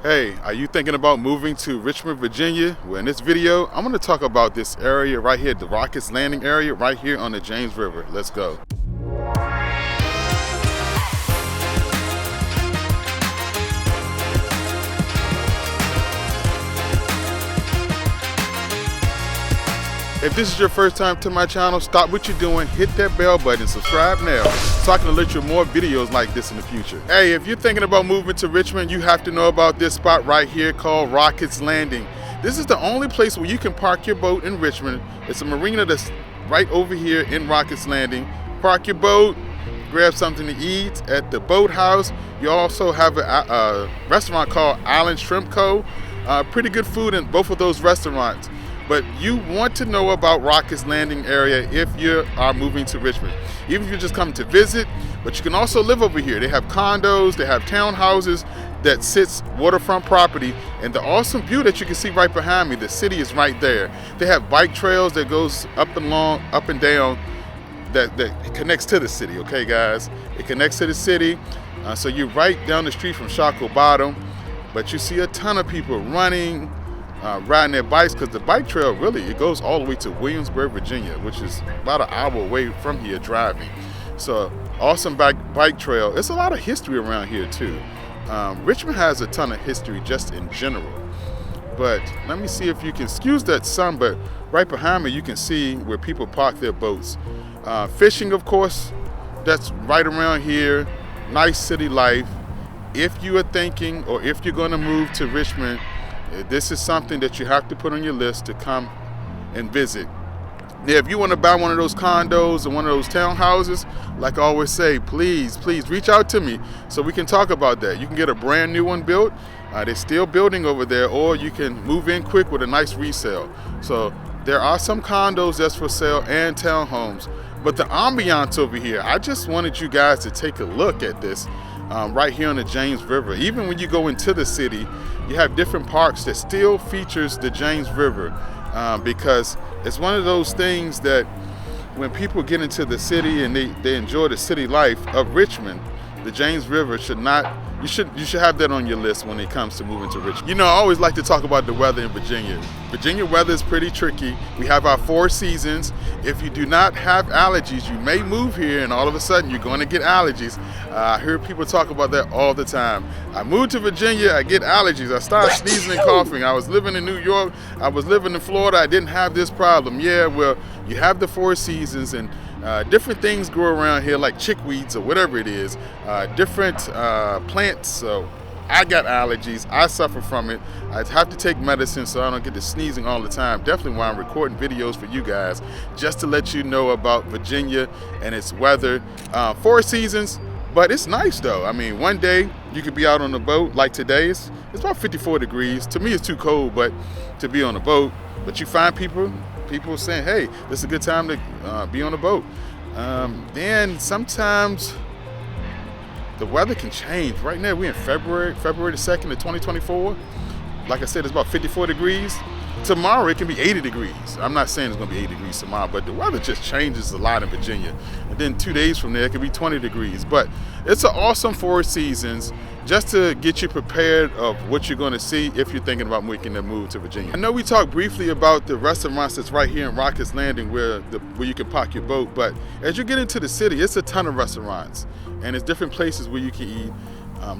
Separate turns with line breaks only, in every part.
Hey, are you thinking about moving to Richmond, Virginia? Well, in this video, I'm going to talk about this area right here, the Rockets Landing area right here on the James River. Let's go. If this is your first time to my channel, stop what you're doing, hit that bell button, subscribe now so I can alert you more videos like this in the future. Hey, if you're thinking about moving to Richmond, you have to know about this spot right here called Rockets Landing. This is the only place where you can park your boat in Richmond. It's a marina that's right over here in Rockets Landing. Park your boat, grab something to eat at the boathouse. You also have a restaurant called Island Shrimp Co. Pretty good food in both of those restaurants. But you want to know about Rockets Landing area if you are moving to Richmond. Even if you're just coming to visit, but you can also live over here. They have condos, they have townhouses that sits waterfront property, and the awesome view that you can see right behind me, the city is right there. They have bike trails that goes up and down that connects to the city, okay guys? It connects to the city, so you're right down the street from Shockoe Bottom, but you see a ton of people running, riding their bikes, because the bike trail really, it goes all the way to Williamsburg, Virginia, which is about an hour away from here driving. So awesome bike trail. It's a lot of history around here too. Richmond has a ton of history just in general. But let me see if you can excuse that sun, but right behind me you can see where people park their boats. Fishing, of course, that's right around here. Nice city life. If you are thinking, or if you're going to move to Richmond, this is something that you have to put on your list to come and visit. Now, if you want to buy one of those condos or one of those townhouses, like I always say, please reach out to me so we can talk about that. You can get a brand new one built. They're still building over there, or you can move in quick with a nice resale. So there are some condos that's for sale and townhomes. But the ambiance over here, I just wanted you guys to take a look at this. Right here on the James River. Even when you go into the city, you have different parks that still features the James River, because it's one of those things that when people get into the city and they enjoy the city life of Richmond, the James River you should have that on your list when it comes to moving to Richmond. You know, I always like to talk about the weather in Virginia. Virginia weather is pretty tricky. We have our 4 seasons. If you do not have allergies, you may move here and all of a sudden you're going to get allergies. I hear people talk about that all the time. I moved to Virginia, I get allergies. I start sneezing and coughing. I was living in New York, I was living in Florida, I didn't have this problem. Yeah, well, you have the 4 seasons, and different things grow around here, like chickweeds or whatever it is, different plants. So I got allergies, I suffer from it. I have to take medicine so I don't get the sneezing all the time. Definitely why I'm recording videos for you guys, just to let you know about Virginia and its weather. 4 seasons, but it's nice though. I mean, one day you could be out on the boat like today. It's about 54 degrees. To me it's too cold, but to be on a boat. But you find people saying, hey, this is a good time to be on a boat. Then sometimes the weather can change. Right now we're in February the 2nd of 2024. Like I said, it's about 54 degrees. Tomorrow it can be 80 degrees. I'm not saying it's going to be 80 degrees tomorrow, but the weather just changes a lot in Virginia. And then 2 days from there it could be 20 degrees. But it's an awesome 4 seasons, just to get you prepared of what you're going to see if you're thinking about making the move to Virginia. I know we talked briefly about the restaurants that's right here in Rockets Landing where you can park your boat, but as you get into the city, it's a ton of restaurants and it's different places where you can eat.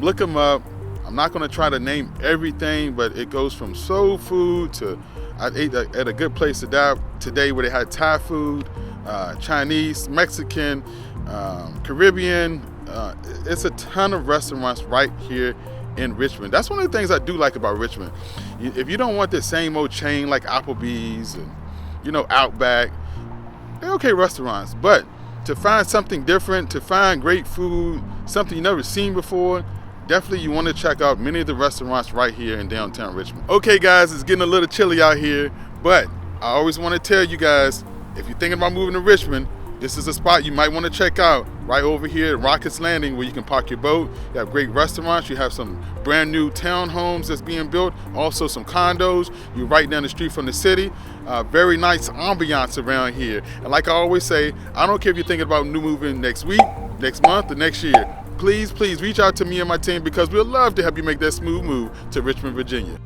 Look them up. I'm not going to try to name everything, but it goes from soul food to, I ate at a good place today where they had Thai food, Chinese, Mexican, Caribbean. It's a ton of restaurants right here in Richmond. That's one of the things I do like about Richmond. If you don't want the same old chain like Applebee's and, you know, Outback, they're okay restaurants. But to find something different, to find great food, something you've never seen before, definitely you want to check out many of the restaurants right here in downtown Richmond. Okay guys, it's getting a little chilly out here, but I always want to tell you guys, if you're thinking about moving to Richmond, this is a spot you might want to check out right over here at Rockets Landing, where you can park your boat. You have great restaurants. You have some brand new townhomes that's being built. Also some condos. You're right down the street from the city. Very nice ambiance around here. And like I always say, I don't care if you're thinking about moving next week, next month, or next year. please reach out to me and my team because we'd love to help you make that smooth move to Richmond, Virginia.